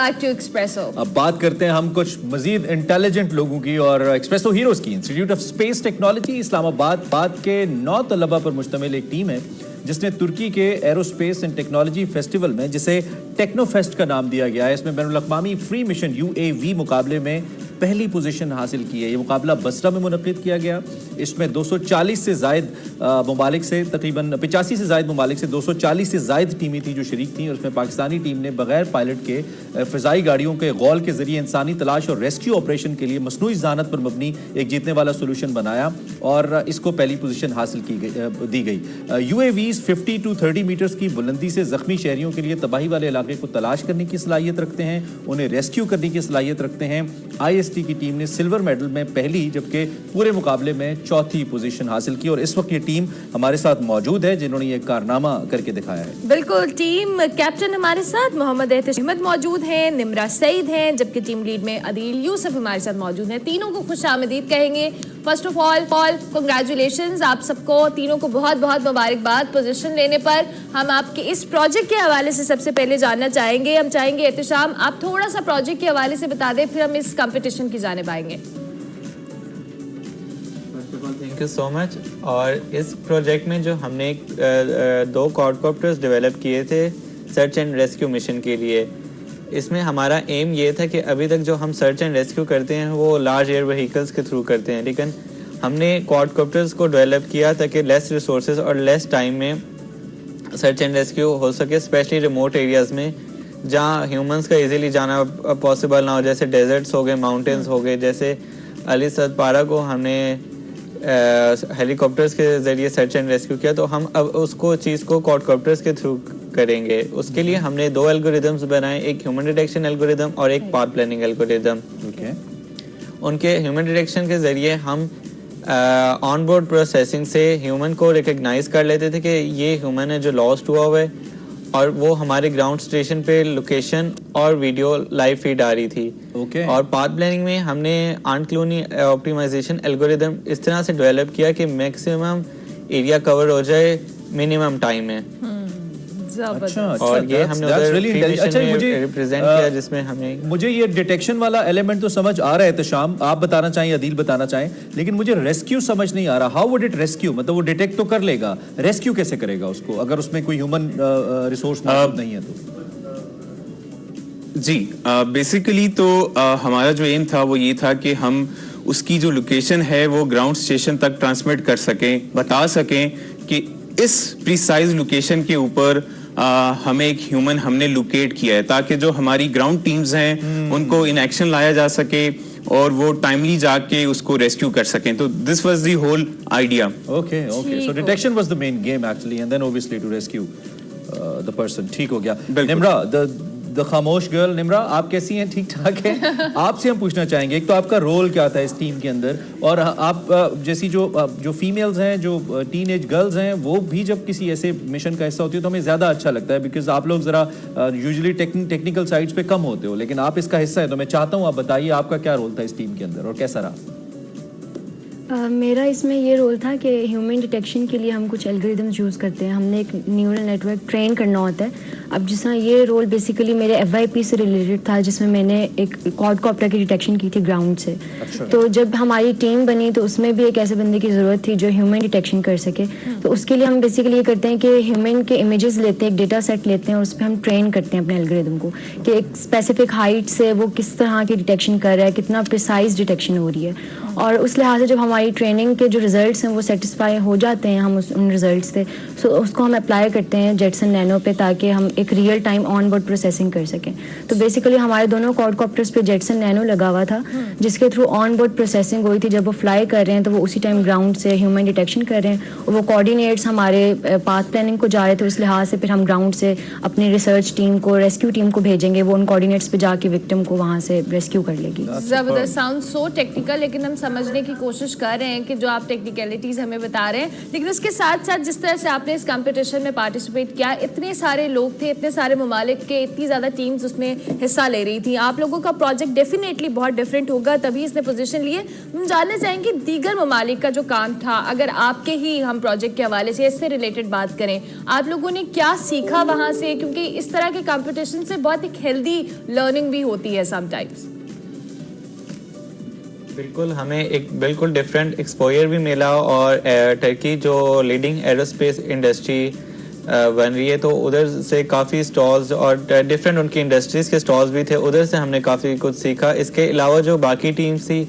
back to Expresso. अब बात करते हैं हम कुछ मजीद इंटेलिजेंट लोगों की और एक्सप्रेसो हीरोज की। Institute of space technology Islamabad के 9 तलबा पर मुश्तमिल एक टीम है जिसने तुर्की के एरोस्पेस एंड टेक्नोलॉजी फेस्टिवल में, जिसे टेक्नोफेस्ट का नाम दिया गया है, इसमें बैनुल अक़वामी फ्री मिशन UAV मुकाबले में पहली पोजीशन हासिल की है। ये मुकाबला बसरा में मुनक़िद किया गया। इसमें 240 से ज़ायद ममालिक से, तकरीबन 85 से ज़ायद ममालिक से 240 से ज़ायद टीमें थी जो शरीक थी। और उसमें पाकिस्तानी टीम ने बग़ैर पायलट के फ़िज़ाई गाड़ियों के गौल के ज़रिए इंसानी तलाश और रेस्क्यू ऑपरेशन के लिए मसनूई ज़हानत पर मबनी एक जीतने वाला सोल्यूशन बनाया और इसको पहली पोजीशन हासिल दी गई। UAVs 50 to 30 मीटर्स की बुलंदी से ज़ख्मी शहरियों के लिए तबाही वाले इलाके को तलाश करने की सलाहियत रखते हैं, उन्हें रेस्क्यू करने की सलाहियत रखते हैं। IST की टीम ने सिल्वर मेडल में पहली, जबकि पूरे मुकाबले में चौथी पोजीशन हासिल की। और इस वक्त ये टीम हमारे साथ मौजूद है जिन्होंने ये कारनामा करके दिखाया है। बिल्कुल, टीम कैप्टन हमारे साथ मोहम्मद अहमद मौजूद हैं, निम्रा सईद हैं, जबकि टीम लीड में अदील यूसुफ हमारे साथ मौजूद हैं। तीनों को खुशामदीद कहेंगे। फर्स्ट ऑफ ऑल कंग्रेचुलेशंस आप सबको, तीनों को बहुत बहुत मुबारकबाद पोजीशन लेने पर। हम आपके इस प्रोजेक्ट के हवाले से सबसे पहले जानना चाहेंगे। हम चाहेंगे एहतिशाम आप थोड़ा सा प्रोजेक्ट के हवाले से बता दें, फिर हम इस कंपटीशन की जानिब आएंगे। Thank you so much. और इस प्रोजेक्ट में जो हमने 2 क्वाडकॉप्टर्स डेवलप किए थे सर्च एंड रेस्क्यू मिशन के लिए, इसमें हमारा एम ये था कि अभी तक जो हम सर्च एंड रेस्क्यू करते हैं वो लार्ज एयर व्हीकल्स के थ्रू करते हैं, लेकिन हमने क्वाडकॉप्टर्स को डेवलप किया ताकि लेस रिसोर्सेज और लेस टाइम में सर्च एंड रेस्क्यू हो सके, स्पेशली रिमोट एरियाज़ में जहाँ ह्यूमंस का इजीली जाना पॉसिबल ना हो, जैसे डेजर्ट्स हो गए, माउंटेन्स हो गए। जैसे अली सदपारा को हमने हेलीकॉप्टर्स के ज़रिए सर्च एंड रेस्क्यू किया, तो हम अब उसको चीज़ को क्वाडकॉप्टर्स के थ्रू करेंगे। उसके लिए हमने 2 एल्गोरिदम्स बनाए, एक ह्यूमन डिटेक्शन एल्गोरिदम और एक पाथ प्लानिंग एल्गोरिदम। उनके ह्यूमन डिटेक्शन के ज़रिए हम ऑन बोर्ड प्रोसेसिंग से ह्यूमन को रिकग्नाइज कर लेते थे कि ये ह्यूमन है जो लॉस्ट हुआ हुआ है, और वो हमारे ग्राउंड स्टेशन पे लोकेशन और वीडियो लाइव फीड आ रही थी। और पाथ प्लानिंग में हमने आंट क्लूनी ऑप्टिमाइजेशन एल्गोरिदम इस तरह से डेवलप किया कि मैक्सिमम एरिया कवर हो जाए मिनिमम टाइम में। और ये हमने रिप्रेजेंट किया जिसमें हमें, मुझे ये डिटेक्शन वाला एलिमेंट तो समझ आ रहा है तशाम, आप बताना चाहें, अदील बताना चाहें, लेकिन मुझे रेस्क्यू समझ नहीं आ रहा। How would it rescue? मतलब वो डिटेक्ट तो कर लेगा, रेस्क्यू कैसे करेगा उसको अगर उसमें कोई ह्यूमन रिसोर्स मौजूद नहीं है तो? जी बेसिकली तो हमारा जो एम था वो ये था कि हम उसकी जो लोकेशन है वो ग्राउंड स्टेशन तक ट्रांसमिट कर सकें, बता सकें कि इस प्रिसाइज लोकेशन के ऊपर हमें एक ह्यूमन हमने लोकेट किया है, ताकि जो हमारी ग्राउंड टीम्स हैं उनको इन एक्शन लाया जा सके और वो टाइमली जाके उसको रेस्क्यू कर सकें। तो this was the whole idea. Okay so detection was the main game actually and then obviously to rescue the person. ठीक हो गया। निम्रा द खामोश गर्ल, निम्रा आप कैसी हैं? ठीक ठाक है। आपसे हम पूछना चाहेंगे, एक तो आपका रोल क्या था इस टीम के अंदर, और आप जैसी जो फीमेल्स हैं, जो टीनेज गर्ल्स हैं, वो भी जब किसी ऐसे मिशन का हिस्सा होती है तो हमें ज़्यादा अच्छा लगता है, बिकॉज आप लोग ज़रा यूजुअली टेक्निकल साइड्स पे कम होते हो, लेकिन आप इसका हिस्सा है, तो मैं चाहता हूँ आप बताइए आपका क्या रोल था इस टीम के अंदर और कैसा रहा? मेरा इसमें ये रोल था कि ह्यूमन डिटेक्शन के लिए हम कुछ एल्गोरिदम्स यूज़ करते हैं, हमने एक न्यूरल नेटवर्क ट्रेन करना होता है। अब जिस तरह ये रोल बेसिकली मेरे FYP से रिलेटेड था, जिसमें मैंने एक क्वाडकॉप्टर की डिटेक्शन की थी ग्राउंड से। तो जब हमारी टीम बनी तो उसमें भी एक ऐसे बंदे की ज़रूरत थी जो ह्यूमन डिटेक्शन कर सके। तो उसके लिए हम बेसिकली ये करते हैं कि ह्यूमन के इमेजेस लेते हैं, एक डेटा सेट लेते हैं और उस पर हम ट्रेन करते हैं अपने एल्गोरिदम को कि एक स्पेसिफिक हाइट से वो किस तरह की डिटेक्शन कर रहा है, कितना प्रिसाइज डिटेक्शन हो रही है। और उस लिहाज से जब हमारी ट्रेनिंग के जो रिजल्ट्स हैं वो सेटिस्फाई हो जाते हैं हम उन रिजल्ट्स से, सो उसको हम अप्लाई करते हैं जेटसन नैनो पे, ताकि हम एक real time on board processing कर सकें। तो बेसिकली हमारे दोनों क्वाडकॉप्टर्स पे जेटसन नैनो लगा हुआ था, जिसके थ्रू ऑन बोर्ड प्रोसेसिंग हुई थी। जब वो फ्लाई कर रहे हैं तो वो उसी टाइम ग्राउंड से ह्यूमन डिटेक्शन कर रहे हैं, और वो कोऑर्डिनेट्स हमारे पाथ प्लानिंग को जा रहे थे। उस लिहाज से फिर हम ग्राउंड से अपनी रिसर्च टीम को, रेस्क्यू टीम को भेजेंगे, वो उन कोऑर्डिनेट्स पे जाके विक्टिम को वहाँ से रेस्क्यू कर लेगी। जबरदस्त, साउंड सो टेक्निकल, लेकिन हम समझने की कोशिश कर रहे हैं कि जो आप टेक्निकलिटीज़ हमें बता रहे हैं, लेकिन उसके साथ साथ जिस तरह से आपने इस कंपटीशन में पार्टिसिपेट किया, इतने सारे लोग थे, इतने सारे ममालिक के, इतनी ज़्यादा टीम्स उसमें हिस्सा ले रही थी, आप लोगों का प्रोजेक्ट डेफिनेटली बहुत डिफरेंट होगा, तभी इसने पोजीशन लिए। हम जानना चाहेंगे दीगर ममालिक का जो काम था, अगर आपके ही हम प्रोजेक्ट के हवाले से इससे रिलेटेड बात करें, आप लोगों ने क्या सीखा वहाँ से, क्योंकि इस तरह के कंपटीशन से बहुत एक हेल्दी लर्निंग भी होती है समटाइम्स। बिल्कुल, हमें एक बिल्कुल डिफरेंट एक्सपोजर भी मिला, और टर्की जो लीडिंग एरोस्पेस इंडस्ट्री बन रही है, तो उधर से काफ़ी स्टॉल्स और डिफरेंट उनकी इंडस्ट्रीज़ के स्टॉल्स भी थे, उधर से हमने काफ़ी कुछ सीखा। इसके अलावा जो बाकी टीम्स थी,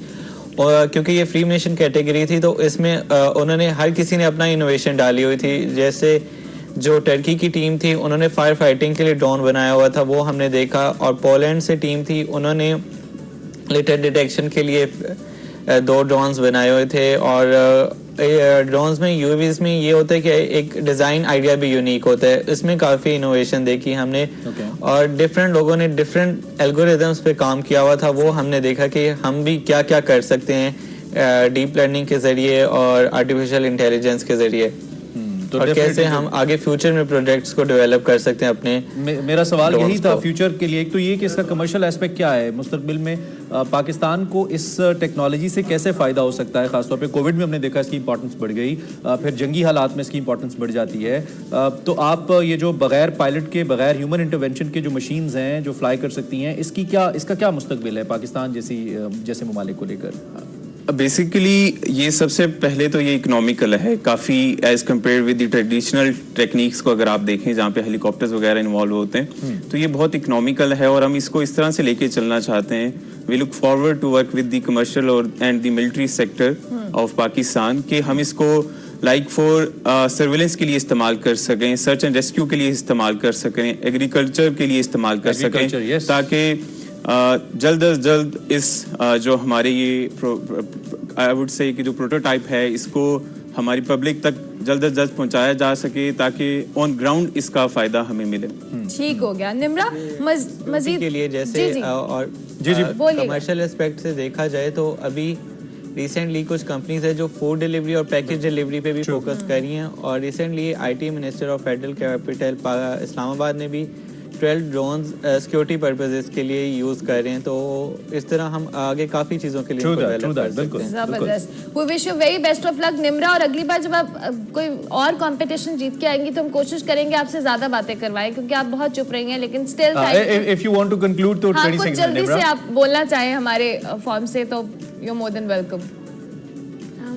और क्योंकि ये फ्री मिशन कैटेगरी थी, तो इसमें उन्होंने हर किसी ने अपना इनोवेशन डाली हुई थी। जैसे जो टर्की की टीम थी, उन्होंने फायर फाइटिंग के लिए ड्रोन बनाया हुआ था, वो हमने देखा, और पोलैंड से टीम थी, उन्होंने लिटर डिटेक्शन के लिए 2 ड्रोन्स बनाए हुए थे। और ड्रोन्स में, यूएवीज में ये होता है कि एक डिज़ाइन आइडिया भी यूनिक होता है, इसमें काफ़ी इनोवेशन देखी हमने। और डिफरेंट लोगों ने डिफरेंट एल्गोरिदम्स पे काम किया हुआ था, वो हमने देखा कि हम भी क्या क्या कर सकते हैं डीप लर्निंग के ज़रिए और आर्टिफिशियल इंटेलिजेंस के ज़रिए, तो और कैसे हम आगे फ्यूचर में प्रोजेक्ट्स को डेवलप कर सकते हैं अपने। मेरा सवाल यही था फ्यूचर के लिए, एक तो ये कि इसका कमर्शियल एस्पेक्ट क्या है मुस्तकबिल में, पाकिस्तान को इस टेक्नोलॉजी से कैसे फ़ायदा हो सकता है, खासतौर पे कोविड में हमने देखा इसकी इंपॉर्टेंस बढ़ गई, फिर जंगी हालात में इसकी इंपॉर्टेंस बढ़ जाती है। तो आप ये जो बगैर पायलट के, बगैर ह्यूमन इंटरवेंशन के जो मशीन्स हैं जो फ्लाई कर सकती हैं, इसका क्या मुस्तकबिल है पाकिस्तान जैसे ममालिक को लेकर? बेसिकली ये सबसे पहले तो ये इकोनॉमिकल है काफ़ी as compare with the traditional techniques को अगर आप देखें जहाँ पे हेलीकॉप्टर्स वगैरह इन्वॉल्व होते हैं, तो ये बहुत इकोनॉमिकल है, और हम इसको इस तरह से लेके चलना चाहते हैं। We look forward to work with the commercial और and the military sector of Pakistan, कि हम इसको लाइक फॉर सर्वेलेंस के लिए इस्तेमाल कर सकें, सर्च एंड रेस्क्यू के लिए इस्तेमाल कर सकें, एग्रीकल्चर के लिए इस्तेमाल कर सकें, ताकि जल्द अज जल्द इस जो हमारे ये आई वुड से कि जो प्रोटोटाइप है, इसको हमारी पब्लिक तक जल्द अज जल्द पहुंचाया जा सके, ताकि ऑन ग्राउंड इसका फ़ायदा हमें मिले। ठीक हो गया। निम्रा, मजीद के लिए जैसे जी। और कमर्शियल एस्पेक्ट से देखा जाए तो अभी रिसेंटली कुछ कंपनीज है जो फूड डिलीवरी और पैकेज डिलीवरी पे भी फोकस कर रही हैं, और recently IT minister of federal capital Islamabad ने भी 12 ड्रोन्स सिक्योरिटी पर्पसेस के लिए यूज कर रहे हैं, तो इस तरह हम आगे काफी चीजों के लिए जबरदस्त। We wish you very best of luck Nimra, और अगली बार जब आप कोई और कंपटीशन जीत के आएंगी तो हम कोशिश करेंगे आपसे ज्यादा बातें करवाएं, क्योंकि आप बहुत चुप रही हैं, लेकिन still if you want to conclude तो 20 सेकंड्स जल्दी से आप बोलना चाहें हमारे फॉर्म से, तो यू मोर देन वेलकम।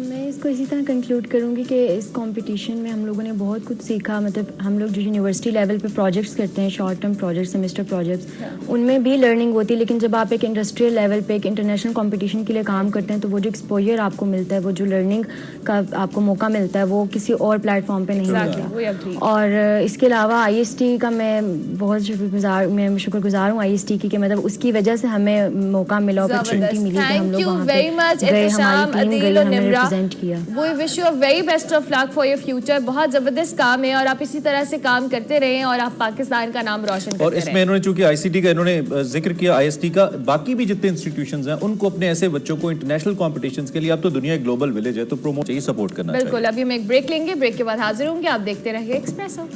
मैं इसको इसी तरह कंक्लूड करूँगी कि इस कंपटीशन में हम लोगों ने बहुत कुछ सीखा। मतलब हम लोग जो यूनिवर्सिटी लेवल पे प्रोजेक्ट्स करते हैं, short term projects, semester projects, उनमें भी लर्निंग होती है, लेकिन जब आप एक इंडस्ट्रियल लेवल पे एक इंटरनेशनल कंपटीशन के लिए काम करते हैं, तो वो जो एक्सपोजर आपको मिलता है, वो जो लर्निंग का आपको मौका मिलता है, वो किसी और प्लेटफॉर्म पर नहीं मिलता। और इसके अलावा IST का मैं बहुत शुक्रगुजार हूँ IST की, कि मतलब उसकी वजह से हमें मौका मिला, अपॉर्चुनिटी मिली कि हम लोग वहाँ पे गए, हमारी टीम गई, हमने रिप्रेजेंट किया। We wish you a very best of luck for your future। बहुत जबरदस्त काम है, और आप इसी तरह से काम करते रहें, और आप पाकिस्तान का नाम रोशन करते और इसमें इन्होंने चूंकि ICT का इन्होंने जिक्र किया, IST का, बाकी भी जितने इंस्टीट्यूशंस हैं उनको अपने ऐसे बच्चों को इंटरनेशनल कॉम्पिटिशन्स के लिए, अब तो दुनिया एक ग्लोबल विलेज है, तो प्रोमोट चाहिए, सपोर्ट करना चाहिए। बिल्कुल। अभी हम एक ब्रेक लेंगे, ब्रेक के बाद हाजिर होंगे, आप देखते रहिए एक्सप्रेसो।